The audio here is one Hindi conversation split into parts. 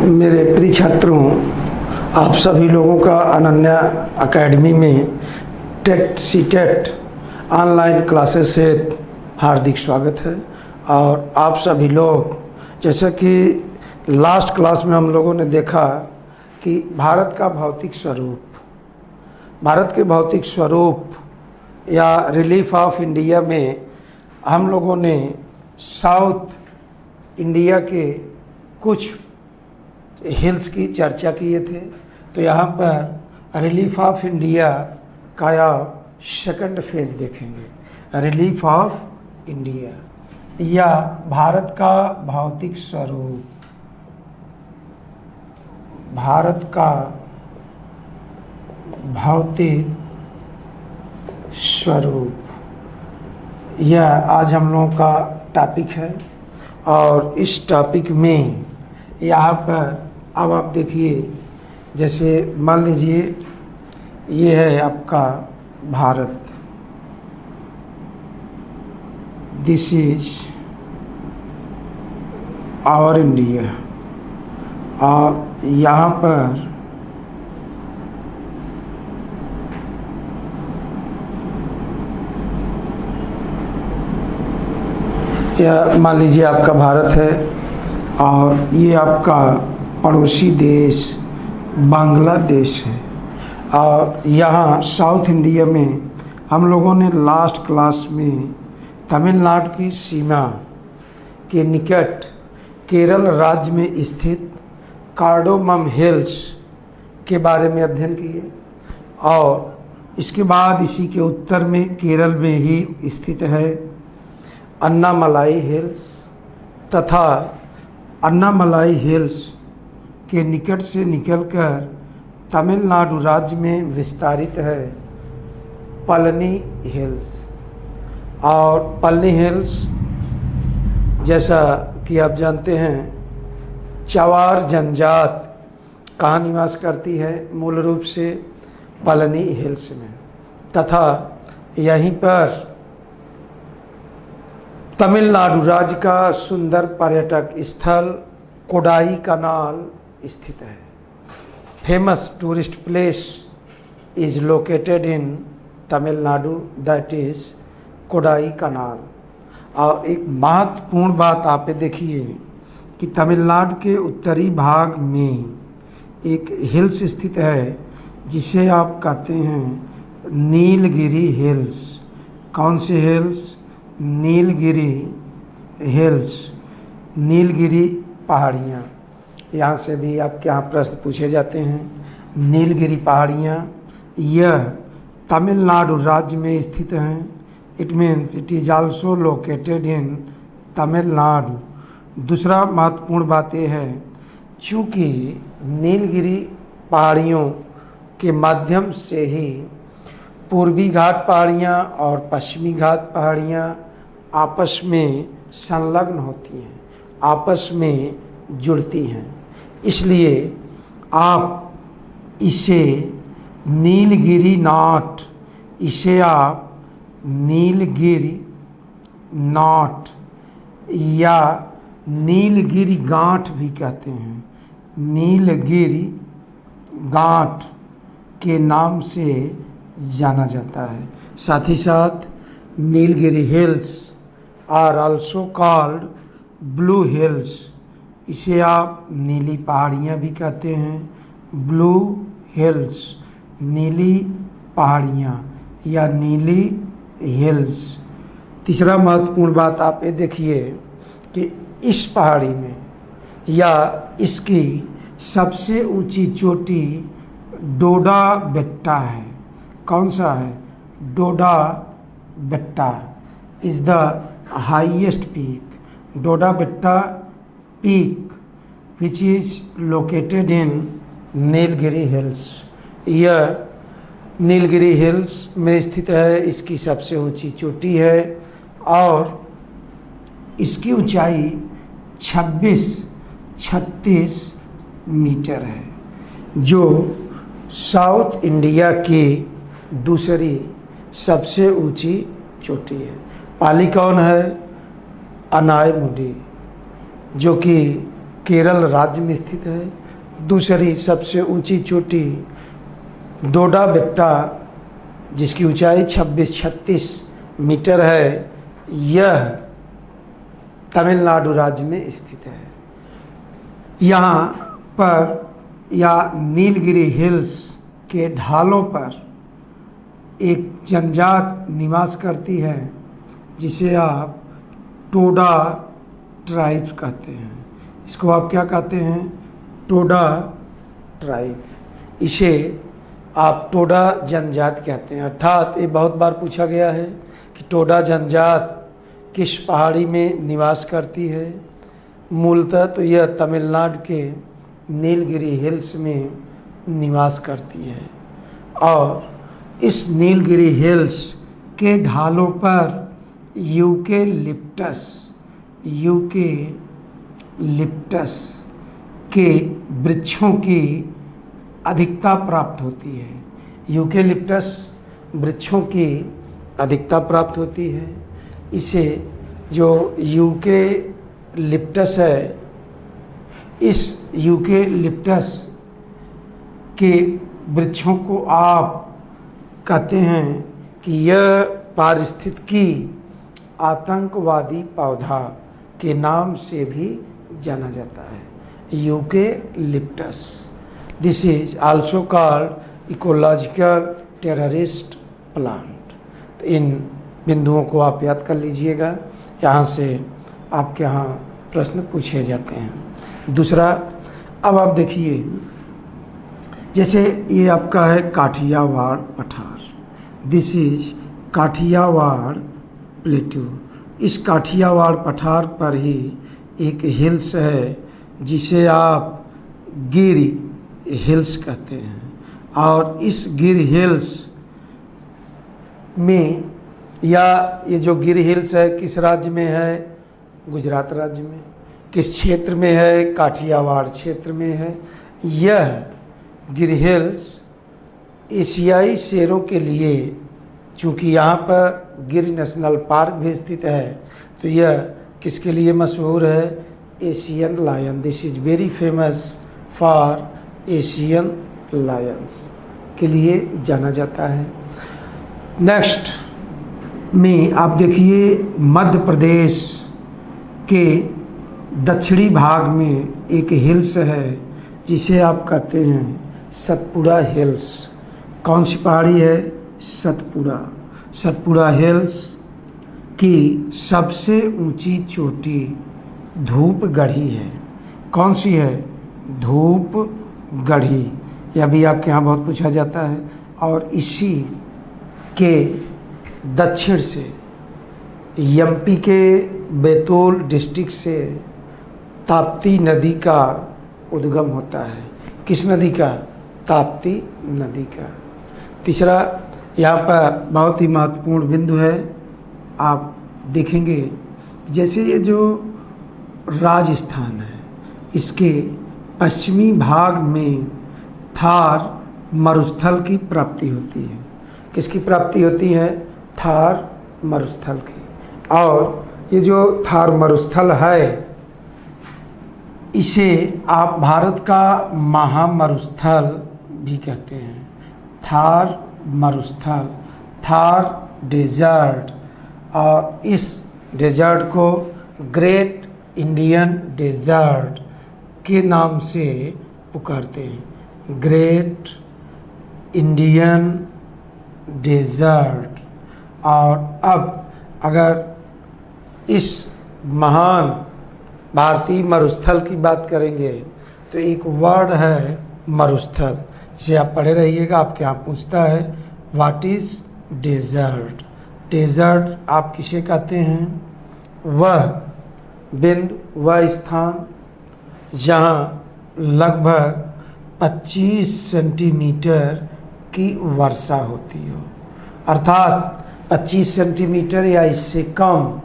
मेरे प्रिय छात्रों, आप सभी लोगों का अनन्या एकेडमी में टेट सीटेट ऑनलाइन क्लासेस से हार्दिक स्वागत है। और आप सभी लोग, जैसा कि लास्ट क्लास में हम लोगों ने देखा कि भारत के भौतिक स्वरूप या रिलीफ ऑफ इंडिया में हम लोगों ने साउथ इंडिया के कुछ हिल्स की चर्चा किए थे। तो यहाँ पर रिलीफ ऑफ इंडिया का आप सेकंड फेज देखेंगे। रिलीफ ऑफ इंडिया या भारत का भौतिक स्वरूप, भारत का भौतिक स्वरूप, यह आज हम लोगों का टॉपिक है। और इस टॉपिक में यहाँ पर अब आप देखिए, जैसे मान लीजिए ये है आपका Bharat, this is our India. और यहाँ पर यह मान लीजिए आपका भारत है और ये आपका पड़ोसी देश बांग्लादेश है। और यहाँ साउथ इंडिया में हम लोगों ने लास्ट क्लास में तमिलनाडु की सीमा के निकट केरल राज्य में स्थित कार्डोमम हिल्स के बारे में अध्ययन किए। और इसके बाद इसी के उत्तर में केरल में ही स्थित है अन्नामलाई हिल्स, तथा अन्नामलाई हिल्स के निकट से निकलकर तमिलनाडु राज्य में विस्तारित है पलनी हिल्स। और पलनी हिल्स, जैसा कि आप जानते हैं, चवार जनजात कहाँ निवास करती है, मूल रूप से पलनी हिल्स में। तथा यहीं पर तमिलनाडु राज्य का सुंदर पर्यटक स्थल कोडाई कनाल स्थित है। Famous tourist place is located in Tamil Nadu, that is Kodaikanal. और एक महत्वपूर्ण बात आप देखिए कि तमिलनाडु के उत्तरी भाग में एक हिल्स स्थित है जिसे आप कहते हैं नीलगिरी हिल्स। कौन से हिल्स? नीलगिरी हिल्स, नीलगिरी पहाड़ियाँ। यहाँ से भी आपके यहाँ प्रश्न पूछे जाते हैं। नीलगिरी पहाड़ियाँ यह तमिलनाडु राज्य में स्थित हैं। It means it is also located in Tamil Nadu. दूसरा महत्वपूर्ण बात यह है, चूँकि नीलगिरी पहाड़ियों के माध्यम से ही पूर्वी घाट पहाड़ियाँ और पश्चिमी घाट पहाड़ियाँ आपस में संलग्न होती हैं, आपस में जुड़ती हैं। इसलिए आप इसे नीलगिरी नाट, इसे आप नीलगिरी नाट या नीलगिरी गांठ भी कहते हैं। नीलगिरी गांठ के नाम से जाना जाता है। साथ ही साथ Nilgiri hills are also called blue hills, इसे आप नीली पहाड़ियाँ भी कहते हैं। ब्लू हिल्स, नीली पहाड़ियाँ या नीली हिल्स। तीसरा महत्वपूर्ण बात आप ये देखिए कि इस पहाड़ी में या इसकी सबसे ऊंची चोटी डोडा बेट्टा है। कौन सा है? Doddabetta is the highest peak. Doddabetta peak which is located in Nilgiri hills. यह नीलगिरी हिल्स में स्थित है, इसकी सबसे ऊंची चोटी है और इसकी ऊंचाई 36 मीटर है, जो साउथ इंडिया की दूसरी सबसे ऊंची चोटी है। पाली कौन है? अनायमुडी, जो कि केरल राज्य में स्थित है। दूसरी सबसे ऊंची चोटी डोडा बेट्टा, जिसकी ऊंचाई 2636 मीटर है, यह तमिलनाडु राज्य में स्थित है। यहाँ पर या नीलगिरी हिल्स के ढालों पर एक जनजात निवास करती है जिसे आप टोडा ट्राइब कहते हैं। इसको आप क्या कहते हैं? टोडा ट्राइब। इसे आप टोडा जनजात कहते हैं। अर्थात ये बहुत बार पूछा गया है कि टोडा जनजात किस पहाड़ी में निवास करती है। मूलतः तो यह तमिलनाडु के नीलगिरी हिल्स में निवास करती है और इस नीलगिरी हिल्स के ढालों पर यूकेलिप्टस के वृक्षों की अधिकता प्राप्त होती है। यूकेलिप्टस वृक्षों की अधिकता प्राप्त होती है। इसे जो यूकेलिप्टस है, इस यूकेलिप्टस के वृक्षों को आप कहते हैं कि यह पारिस्थितिकी आतंकवादी पौधा के नाम से भी जाना जाता है। Eucalyptus, this is also called ecological terrorist plant. तो इन बिंदुओं को आप याद कर लीजिएगा, यहाँ से आपके यहाँ प्रश्न पूछे जाते हैं। दूसरा, अब आप देखिए, जैसे ये आपका है काठियावाड़ पठार, दिस इज काठियावाड़ प्लेटू। इस काठियावाड़ पठार पर ही एक हिल्स है जिसे आप गिर हिल्स कहते हैं और इस गिर हिल्स में, या ये जो गिर हिल्स है किस राज्य में है? गुजरात राज्य में। किस क्षेत्र में है? काठियावाड़ क्षेत्र में है। यह गिर हिल्स एशियाई शेरों के लिए, चूँकि यहाँ पर गिर नेशनल पार्क भी स्थित है, तो यह किसके लिए मशहूर है? Asian lion. This is very famous for Asian lions के लिए जाना जाता है। नेक्स्ट में आप देखिए, मध्य प्रदेश के दक्षिणी भाग में एक हिल्स है जिसे आप कहते हैं सतपुड़ा हिल्स। कौन सी पहाड़ी है? सतपुड़ा। सतपुड़ा हिल्स की सबसे ऊंची चोटी धूपगढ़ी है। कौन सी है? धूपगढ़ी। यह भी आपके यहाँ बहुत पूछा जाता है। और इसी के दक्षिण से एमपी के बैतूल डिस्ट्रिक्ट से ताप्ती नदी का उद्गम होता है। किस नदी का? ताप्ती नदी का। तीसरा, यहाँ पर बहुत ही महत्वपूर्ण बिंदु है, आप देखेंगे, जैसे ये जो राजस्थान है, इसके पश्चिमी भाग में थार मरुस्थल की प्राप्ति होती है। किसकी प्राप्ति होती है? थार मरुस्थल की। और ये जो थार मरुस्थल है, इसे आप भारत का महामरुस्थल भी कहते हैं। थार मरुस्थल, थार डेजर्ट, और इस डेजर्ट को ग्रेट इंडियन डेजर्ट के नाम से पुकारते हैं। Great Indian desert. और अब अगर इस महान भारतीय मरुस्थल की बात करेंगे तो एक वर्ड है मरुस्थल, इसे आप पढ़े रहिएगा, आपके यहाँ पूछता है व्हाट इज डेजर्ट। डेजर्ट आप किसे कहते हैं? वह बिंदु, वह स्थान जहाँ लगभग 25 सेंटीमीटर की वर्षा होती हो, अर्थात 25 सेंटीमीटर या इससे कम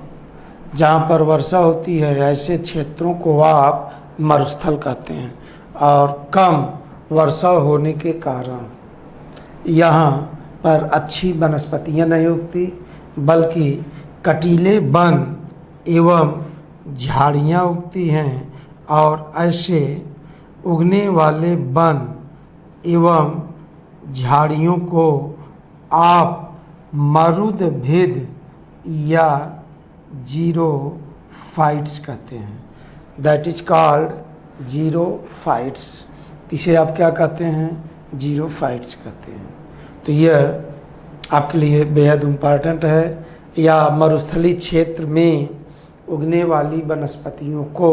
जहाँ पर वर्षा होती है, ऐसे क्षेत्रों को आप मरुस्थल कहते हैं। और कम वर्षा होने के कारण यहाँ पर अच्छी वनस्पतियाँ नहीं उगती, बल्कि कटीले वन एवं झाड़ियाँ उगती हैं और ऐसे उगने वाले वन एवं झाड़ियों को आप मरुदभिद या जीरोफाइट्स कहते हैं। That is called xerophytes. इसे आप क्या कहते हैं? जीरोफाइट्स कहते हैं। तो यह आपके लिए बेहद इम्पॉर्टेंट है। या मरुस्थलीय क्षेत्र में उगने वाली वनस्पतियों को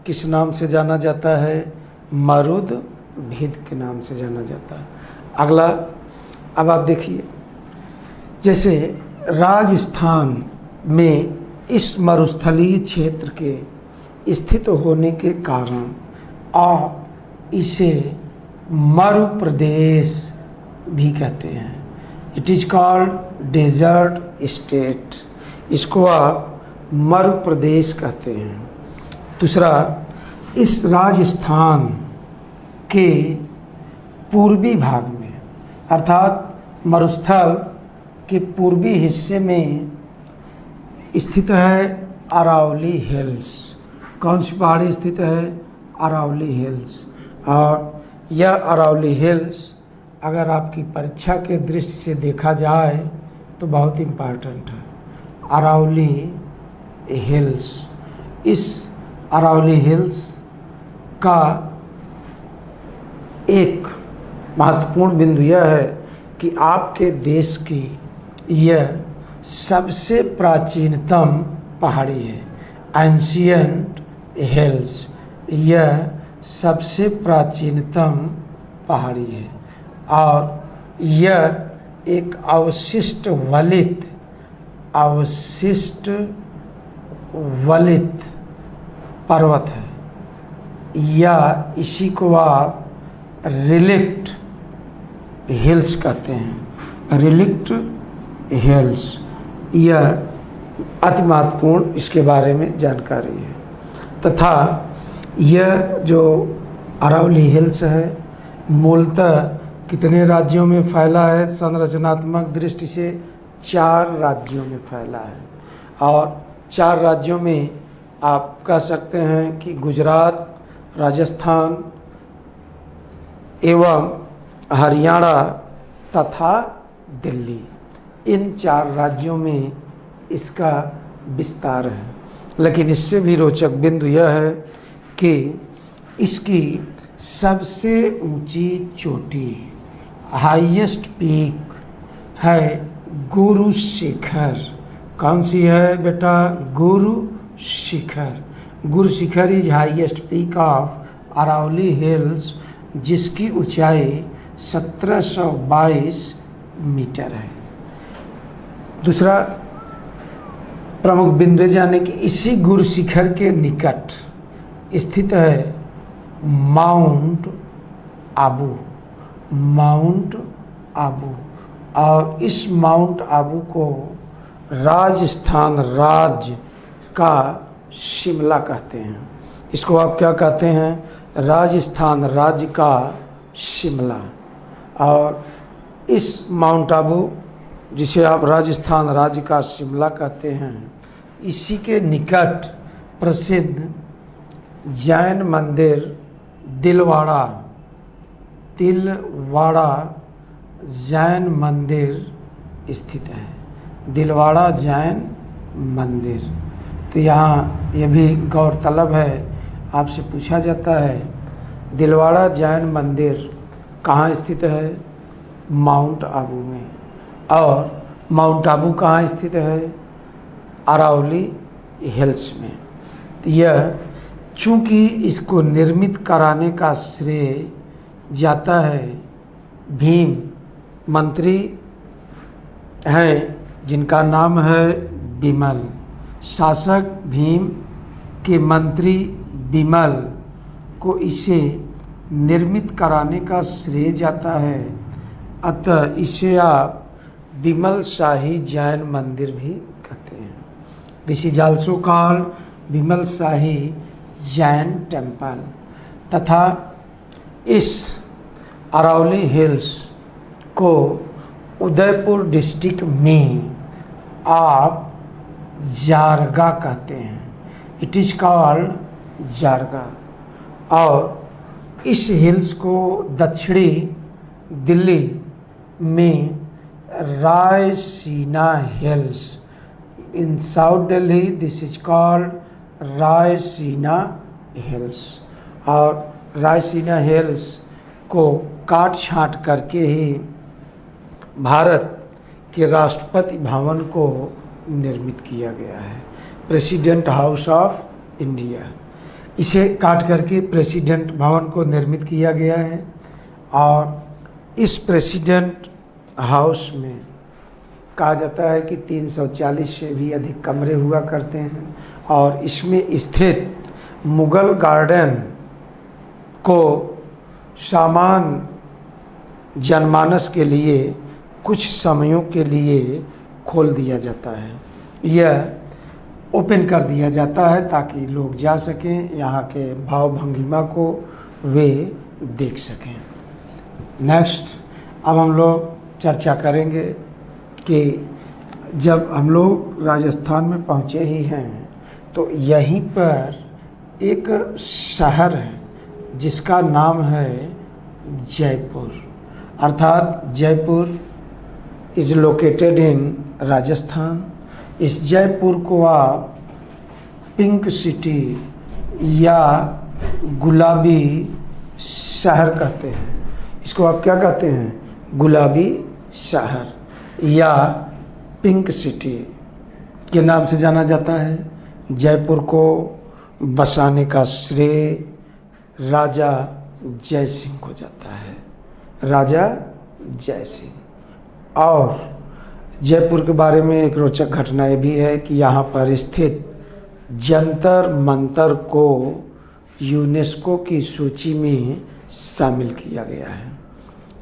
किस नाम से जाना जाता है? मरुदभिद के नाम से जाना जाता है। अगला, अब आप देखिए, जैसे राजस्थान में इस मरुस्थलीय क्षेत्र के स्थित होने के कारण आप इसे मरु प्रदेश भी कहते हैं। It is called desert state. इसको आप मरु प्रदेश कहते हैं। दूसरा, इस राजस्थान के पूर्वी भाग में अर्थात मरुस्थल के पूर्वी हिस्से में स्थित है अरावली हिल्स। कौन सी पहाड़ी स्थित है? अरावली हिल्स। और यह अरावली हिल्स अगर आपकी परीक्षा के दृष्टि से देखा जाए तो बहुत इम्पॉर्टेंट है। अरावली हिल्स, इस अरावली हिल्स का एक महत्वपूर्ण बिंदु यह है कि आपके देश की यह सबसे प्राचीनतम पहाड़ी है। एंशियंट हिल्स, यह सबसे प्राचीनतम पहाड़ी है और यह एक अवशिष्ट वलित पर्वत है, या इसी को आप रिलिक्ट हिल्स कहते हैं। रिलिक्ट हिल्स, यह अति महत्वपूर्ण इसके बारे में जानकारी है। तथा यह जो अरावली हिल्स है मूलतः कितने राज्यों में फैला है? संरचनात्मक दृष्टि से 4 राज्यों में फैला है। और 4 राज्यों में आप कह सकते हैं कि गुजरात, राजस्थान एवं हरियाणा तथा दिल्ली, इन 4 राज्यों में इसका विस्तार है। लेकिन इससे भी रोचक बिंदु यह है कि इसकी सबसे ऊंची चोटी, हाईएस्ट पीक है गुरु शिखर। कौन सी है बेटा? Guru Shikhar. Guru Shikhar is highest peak of Aravalli hills, जिसकी ऊंचाई 1722 मीटर है। दूसरा प्रमुख बिंदु जाने कि इसी गुरु शिखर के निकट स्थित है माउंट आबू। माउंट आबू, और इस माउंट आबू को राजस्थान राज्य का शिमला कहते हैं। इसको आप क्या कहते हैं? राजस्थान राज्य का शिमला। और इस माउंट आबू, जिसे आप राजस्थान राज्य का शिमला कहते हैं, इसी के निकट प्रसिद्ध जैन मंदिर दिलवाड़ा जैन मंदिर स्थित है। दिलवाड़ा जैन मंदिर। तो यहाँ यह भी गौरतलब है, आपसे पूछा जाता है दिलवाड़ा जैन मंदिर कहाँ स्थित है? माउंट आबू में। और माउंट आबू कहाँ स्थित है? अरावली हिल्स में। तो यह चूँकि इसको निर्मित कराने का श्रेय जाता है भीम मंत्री हैं, जिनका नाम है बिमल। शासक भीम के मंत्री बिमल को इसे निर्मित कराने का श्रेय जाता है। अतः इसे आप बिमल शाही जैन मंदिर भी कहते हैं। This is also called Bimal shahi Jain temple. तथा इस अरावली हिल्स को उदयपुर डिस्ट्रिक्ट में आप जारगा कहते हैं। It is called Jarga. और इस हिल्स को दक्षिणी दिल्ली में Raisina hills, in south Delhi this is called Raisina hills. और रायसीना हिल्स को काट छांट करके ही भारत के राष्ट्रपति भवन को निर्मित किया गया है, प्रेसिडेंट हाउस ऑफ इंडिया। इसे काट करके प्रेसिडेंट भवन को निर्मित किया गया है। और इस प्रेसिडेंट हाउस में कहा जाता है कि 340 से भी अधिक कमरे हुआ करते हैं। और इसमें स्थित मुगल गार्डन को सामान्य जनमानस के लिए कुछ समयों के लिए खोल दिया जाता है, यह ओपन कर दिया जाता है ताकि लोग जा सकें, यहाँ के भाव भंगिमा को वे देख सकें। नेक्स्ट अब हम लोग चर्चा करेंगे कि जब हम लोग राजस्थान में पहुँचे ही हैं तो यहीं पर एक शहर है जिसका नाम है जयपुर, अर्थात जयपुर इज़ लोकेटेड इन राजस्थान। इस जयपुर को आप पिंक सिटी या गुलाबी शहर कहते हैं। इसको आप क्या कहते हैं? गुलाबी शहर या पिंक सिटी के नाम से जाना जाता है। जयपुर को बसाने का श्रेय राजा जय सिंह को जाता है, राजा जय सिंह। और जयपुर के बारे में एक रोचक घटना ये भी है कि यहाँ पर स्थित जंतर मंतर को यूनेस्को की सूची में शामिल किया गया है।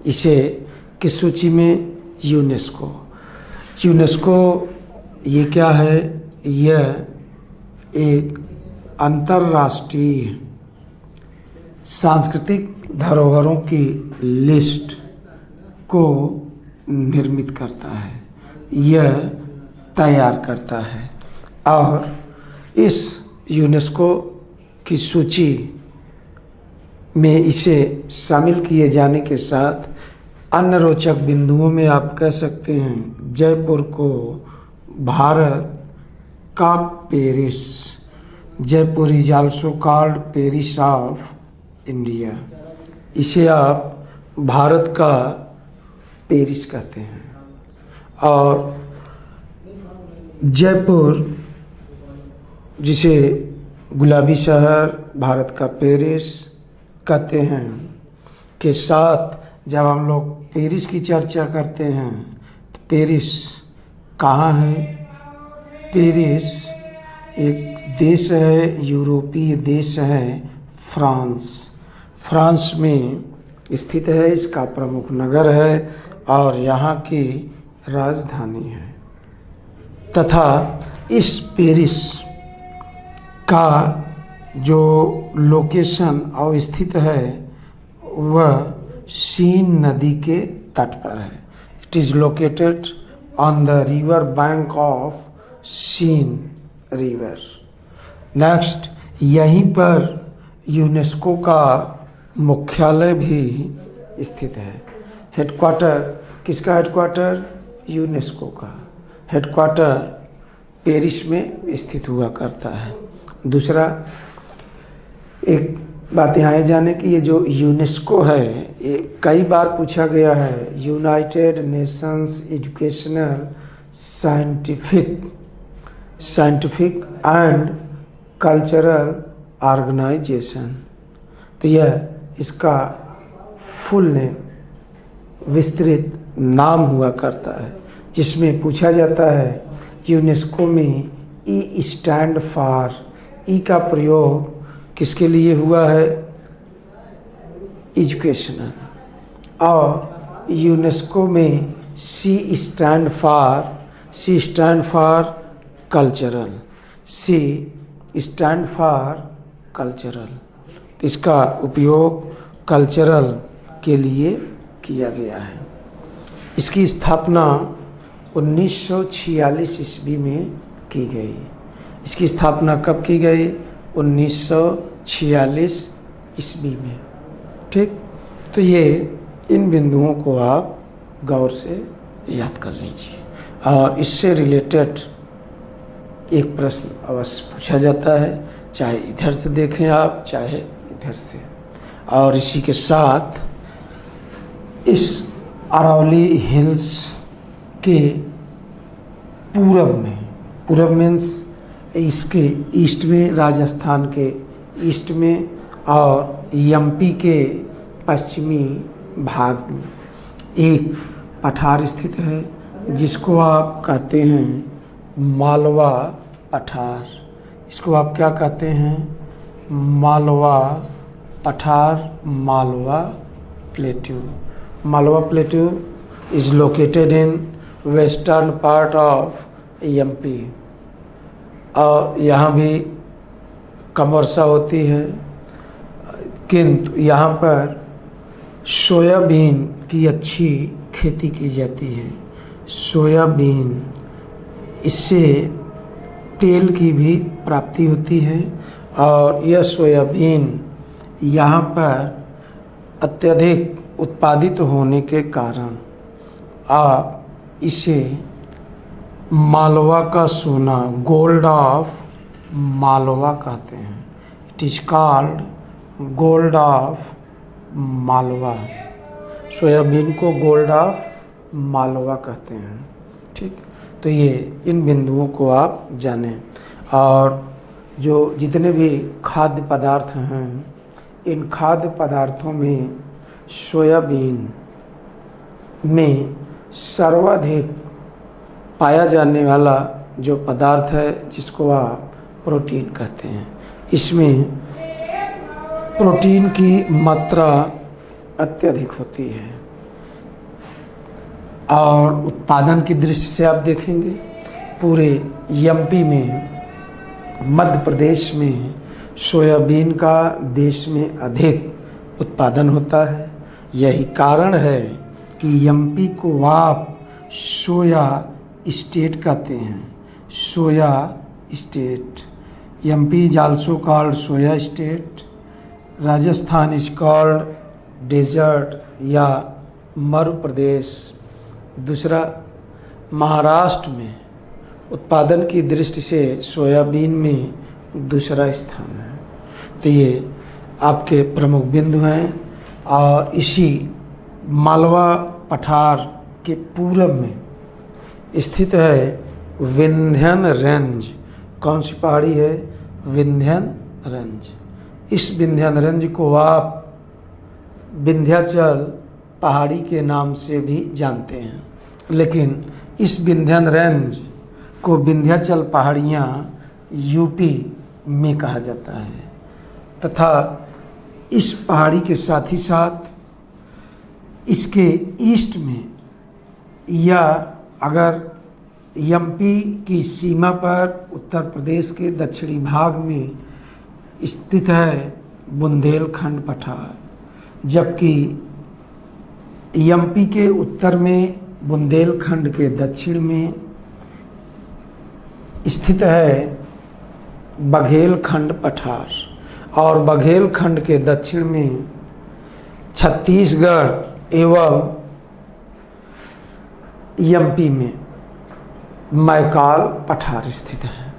इसे किस सूची में? यूनेस्को। यूनेस्को ये क्या है? यह एक अंतर्राष्ट्रीय सांस्कृतिक धरोहरों की लिस्ट को निर्मित करता है, यह तैयार करता है। और इस यूनेस्को की सूची में इसे शामिल किए जाने के साथ अन्य रोचक बिंदुओं में आप कह सकते हैं जयपुर को भारत का Paris, Jaipur is also called Paris of India. इसे आप भारत का पेरिस कहते हैं। और जयपुर जिसे गुलाबी शहर, भारत का पेरिस कहते हैं, के साथ जब हम लोग पेरिस की चर्चा करते हैं तो पेरिस कहाँ है? पेरिस एक देश है, यूरोपीय देश है, फ्रांस। फ्रांस में स्थित है, इसका प्रमुख नगर है और यहाँ की राजधानी है। तथा इस पेरिस का जो लोकेशन और स्थित है वह सीन नदी के तट पर है। It is located on the river bank of Seine river. Next, यहीं पर यूनेस्को का मुख्यालय भी स्थित है। हेडक्वार्टर, किसका हेडक्वार्टर? यूनेस्को का हेडक्वार्टर पेरिस में स्थित हुआ करता है। दूसरा एक बात यहाँ ये जाने कि ये जो यूनेस्को है ये कई बार पूछा गया है, United Nations educational scientific and cultural organisation. तो यह इसका फुल नेम, विस्तृत नाम हुआ करता है, जिसमें पूछा जाता है यूनेस्को में ई स्टैंड फॉर, ई का प्रयोग किसके लिए हुआ है? एजुकेशनल। और यूनेस्को में C stand for cultural, C stand for cultural. इसका उपयोग कल्चरल के लिए किया गया है। इसकी स्थापना 1946 ईस्वी में की गई। इसकी स्थापना कब की गई? 1946 ईस्वी में। ठीक, तो ये इन बिंदुओं को आप गौर से याद कर लीजिए। और इससे रिलेटेड एक प्रश्न अवश्य पूछा जाता है, चाहे इधर से देखें आप चाहे इधर से। और इसी के साथ इस अरावली हिल्स के पूरब मीन्स इसके ईस्ट में, राजस्थान के ईस्ट में और एमपी के पश्चिमी भाग में एक पठार स्थित है जिसको आप कहते हैं मालवा पठार। इसको आप क्या कहते हैं? मालवा पठार, Malwa plateau. Malwa plateau is located in western part of MP. और यहाँ भी कम वर्षा होती है, किंतु यहाँ पर सोयाबीन की अच्छी खेती की जाती है। सोयाबीन, इससे तेल की भी प्राप्ति होती है। और यह सोयाबीन यहाँ पर अत्यधिक उत्पादित होने के कारण आप इसे मालवा का सोना, गोल्ड ऑफ मालवा कहते हैं। It is called gold of Malwa. Soybean को गोल्ड ऑफ मालवा कहते हैं। ठीक, तो ये इन बिंदुओं को आप जानें। और जो जितने भी खाद्य पदार्थ हैं, इन खाद्य पदार्थों में सोयाबीन में सर्वाधिक पाया जाने वाला जो पदार्थ है जिसको आप प्रोटीन कहते हैं। इसमें प्रोटीन की मात्रा अत्यधिक होती है। और उत्पादन की दृष्टि से आप देखेंगे पूरे एमपी में, मध्य प्रदेश में सोयाबीन का देश में अधिक उत्पादन होता है। यही कारण है कि एमपी को आप सोया स्टेट कहते हैं। Soya state. MP is also called soya state. Rajasthan is called desert या मरु प्रदेश। दूसरा, महाराष्ट्र में उत्पादन की दृष्टि से सोयाबीन में दूसरा स्थान है। तो ये आपके प्रमुख बिंदु हैं। और इसी मालवा पठार के पूरब में स्थित है विंध्यन रेंज। कौन सी पहाड़ी है? विंध्यन रेंज। इस विंध्यन रेंज को आप विंध्याचल पहाड़ी के नाम से भी जानते हैं, लेकिन इस विंध्यन रेंज को विंध्याचल पहाड़ियाँ यूपी में कहा जाता है। तथा इस पहाड़ी के साथ ही साथ इसके ईस्ट में, या अगर एमपी की सीमा पर उत्तर प्रदेश के दक्षिणी भाग में स्थित है बुंदेलखंड पठार, जबकि एमपी के उत्तर में बुंदेलखंड के दक्षिण में स्थित है बघेलखंड पठार। और बघेलखंड के दक्षिण में छत्तीसगढ़ एवं एमपी में मैकाल पठार स्थित है।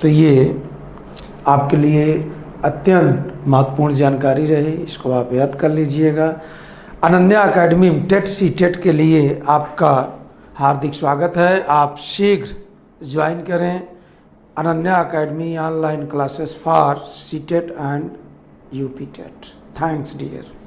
तो ये आपके लिए अत्यंत महत्वपूर्ण जानकारी रही, इसको आप याद कर लीजिएगा। Ananya academy TET C TET के लिए आपका हार्दिक स्वागत है। आप शीघ्र ज्वाइन करें Ananya academy online classes for C TET and UP TET. Thanks dear.